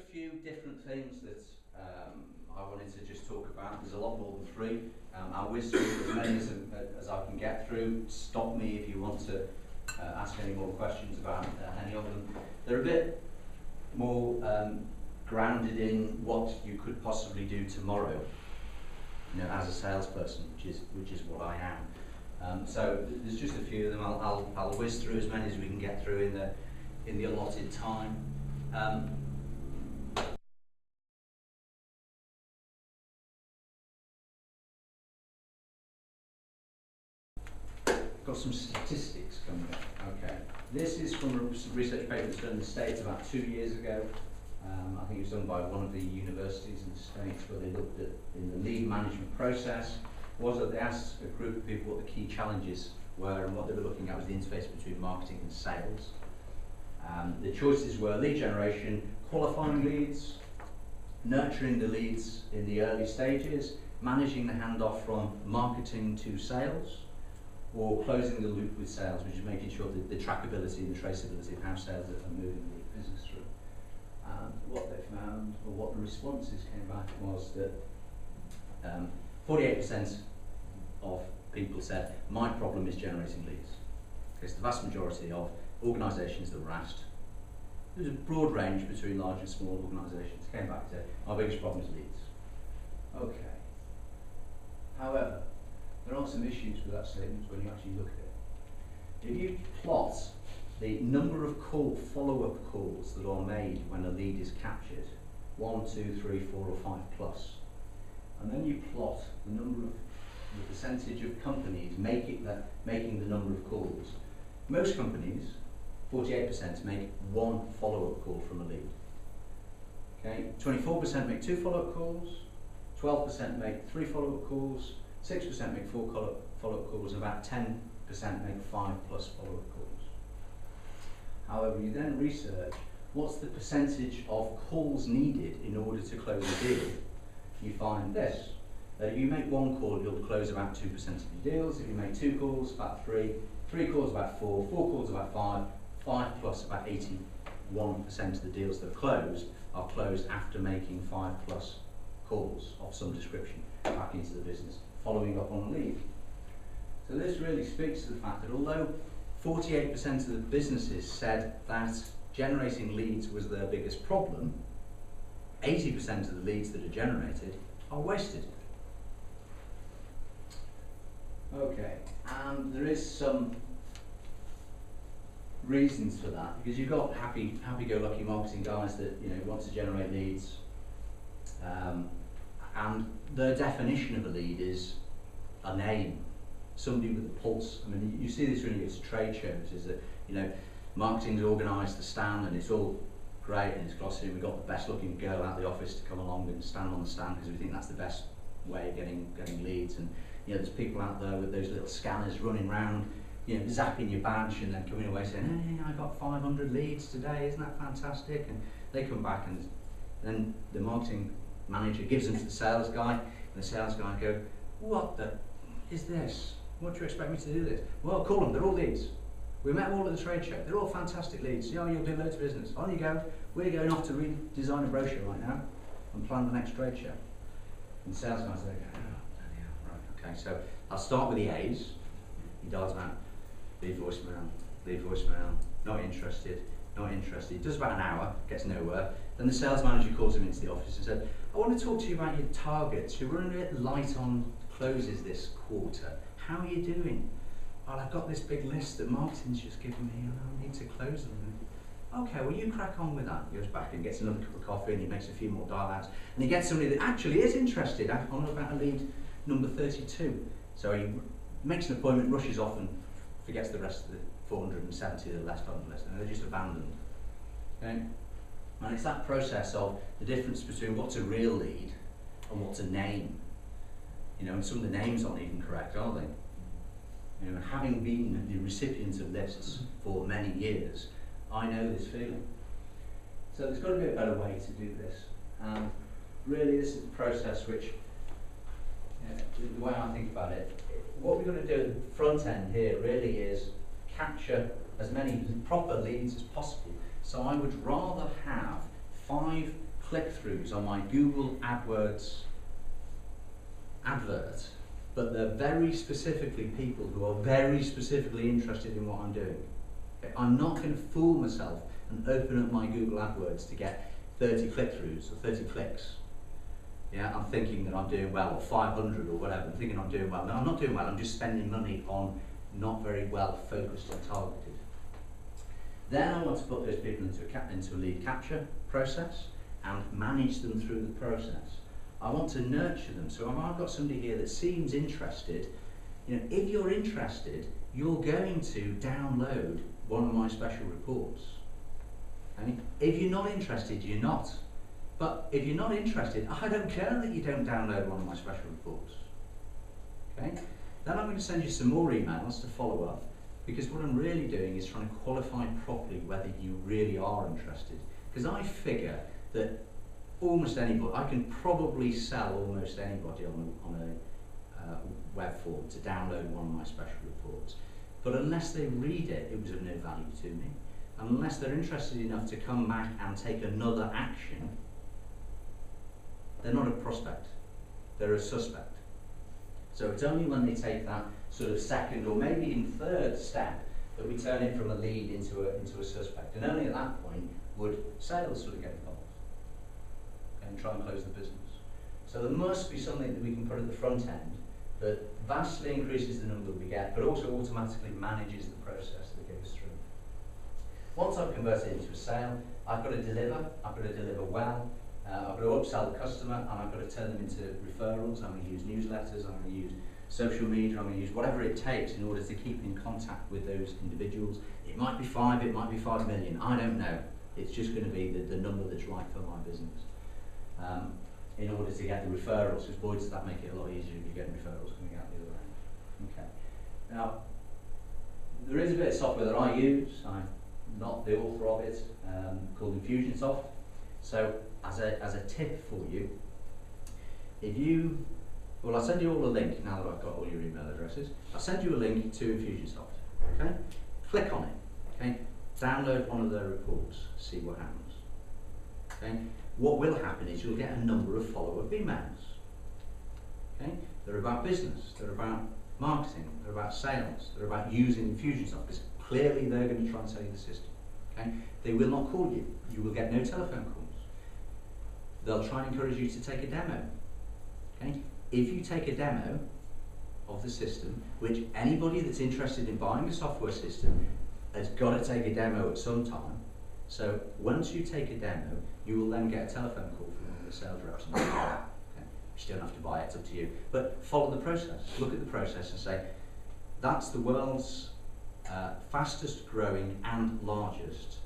a few different things that I wanted to just talk about. There's a lot more than three. I'll whiz through as many as I can get through. Stop me if you want to ask any more questions about any of them. They're a bit more grounded in what you could possibly do tomorrow, as a salesperson, which is what I am. So there's just a few of them. I'll whiz through as many as we can get through in the allotted time. Got some statistics coming up. Okay, this is from a research paper that's done in the States about 2 years ago. I think it was done by one of the universities in the States, where they looked at in the lead management process. Was that they asked a group of people what the key challenges were, and what they were looking at was the interface between marketing and sales. The choices were lead generation, qualifying leads, nurturing the leads in the early stages, managing the handoff from marketing to sales, or closing the loop with sales, which is making sure that the trackability and the traceability of how sales are moving the business through. And what they found, or what the responses came back, was that 48% of people said, my problem is generating leads. Because the vast majority of organisations that were asked, there's a broad range between large and small organisations, came back to, our biggest problem is leads. Okay. However, there are some issues with that statement when you actually look at it. If you plot the number of follow-up calls that are made when a lead is captured, 1, 2, 3, 4 or 5 plus, and then you plot the percentage of companies making the number of calls, most companies, 48%, make 1 follow-up call from a lead. Okay, 24% make 2 follow-up calls, 12% make 3 follow-up calls, 6% make 4 follow-up calls, and about 10% make 5 plus follow-up calls. However, you then research what's the percentage of calls needed in order to close a deal. You find this, that if you make 1 call, you'll close about 2% of your deals. If you make 2 calls, about 3, 3 calls about 4, 4 calls about 5, 5 plus about 81% of the deals that are closed after making 5 plus calls of some description back into the business, following up on a lead. So this really speaks to the fact that although 48% of the businesses said that generating leads was their biggest problem, 80% of the leads that are generated are wasted. Okay, and there is some reasons for that, because you've got happy-go-lucky marketing guys that want to generate leads, and their definition of a lead is a name, somebody with a pulse. I mean, you see this when you go to trade shows, is that marketing's organised the stand and it's all great and it's glossy, and we've got the best looking girl out of the office to come along and stand on the stand because we think that's the best way of getting leads. And there's people out there with those little scanners running around, zapping your badge and then coming away saying, hey, I got 500 leads today, isn't that fantastic? And they come back, and then the marketing manager gives them to the sales guy, and the sales guy go, what the is this? What do you expect me to do this? Well, call them, they're all leads. We met all at the trade show, they're all fantastic leads. You'll do loads of business. On you go, we're going off to redesign a brochure right now and plan the next trade show. And the sales guys are like, right, okay, so I'll start with the A's. He dials them out, leave voicemail, not interested. It does about an hour, gets nowhere. Then the sales manager calls him into the office and said, I want to talk to you about your targets. You're running a bit light on closes this quarter. How are you doing? Well, I've got this big list that marketing's just given me and I need to close them. Okay, well you crack on with that. He goes back and gets another cup of coffee and he makes a few more dial outs. And he gets somebody that actually is interested on about a lead number 32. So he makes an appointment, rushes off and forgets the rest of the 470 that are left on the list, and they're just abandoned. Okay? And it's that process of the difference between what's a real lead and what's a name. And some of the names aren't even correct, are they? Having been the recipient of lists for many years, I know this feeling. So there's got to be a better way to do this. And really this is the process which, the way I think about it, what we've got to do at the front end here really is capture as many proper leads as possible. So I would rather have 5 click-throughs on my Google AdWords advert, but they're very specifically people who are very specifically interested in what I'm doing. Okay? I'm not going to fool myself and open up my Google AdWords to get 30 click-throughs or 30 clicks. Yeah, I'm thinking that I'm doing well, or 500 or whatever, I'm thinking I'm doing well. No, I'm not doing well, I'm just spending money on not very well focused and targeted. Then I want to put those people into a lead capture process and manage them through the process. I want to nurture them. So if I've got somebody here that seems interested, you know, if you're interested, you're going to download one of my special reports. Okay? If you're not interested, you're not. But if you're not interested, I don't care that you don't download one of my special reports. Okay? Then I'm going to send you some more emails to follow up, because what I'm really doing is trying to qualify properly whether you really are interested. Because I figure that almost anybody, I can probably sell almost anybody on a web form to download one of my special reports. But unless they read it, it was of no value to me. And unless they're interested enough to come back and take another action, they're not a prospect, they're a suspect. So it's only when they take that sort of second or maybe even third step that we turn it from a lead into a suspect. And only at that point would sales sort of get involved and try and close the business. So there must be something that we can put at the front end that vastly increases the number we get, but also automatically manages the process that goes through. Once I've converted it into a sale, I've got to deliver well, I've got to upsell the customer, and I've got to turn them into referrals. I'm going to use newsletters, I'm going to use social media, I'm going to use whatever it takes in order to keep in contact with those individuals. It might be 5, it might be 5 million, I don't know. It's just going to be the number that's right for my business. In order to get the referrals, because boy does that make it a lot easier if you're getting referrals coming out the other end. Okay. Now, there is a bit of software that I use, I'm not the author of it, called Infusionsoft. So, as a tip for you, well, I'll send you all a link now that I've got all your email addresses. I'll send you a link to Infusionsoft, okay? Click on it, okay? Download one of their reports, see what happens, okay? What will happen is you'll get a number of follow-up emails, okay? They're about business, they're about marketing, they're about sales, they're about using Infusionsoft, because clearly they're going to try and sell you the system, okay? They will not call you, you will get no telephone calls. They'll try and encourage you to take a demo, okay? If you take a demo of the system, which anybody that's interested in buying a software system has got to take a demo at some time. So once you take a demo, you will then get a telephone call from one of the sales reps. Okay? You don't have to buy it, it's up to you. But follow the process. Look at the process and say, that's the world's fastest growing and largest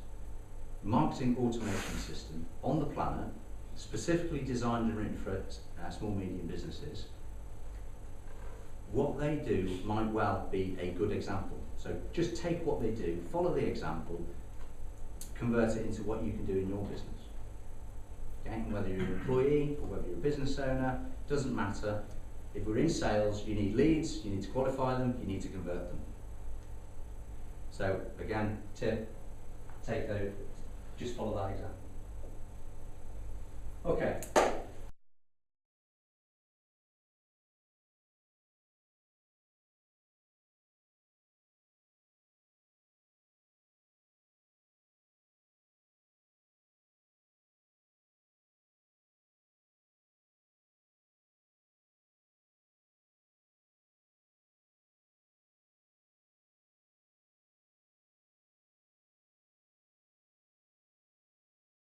marketing automation system on the planet, specifically designed and written for small, medium businesses. What they do might well be a good example. So just take what they do, follow the example, convert it into what you can do in your business. Okay? And whether you're an employee or whether you're a business owner, doesn't matter. If we're in sales, you need leads, you need to qualify them, you need to convert them. So again, tip, take those, just follow that example. Okay.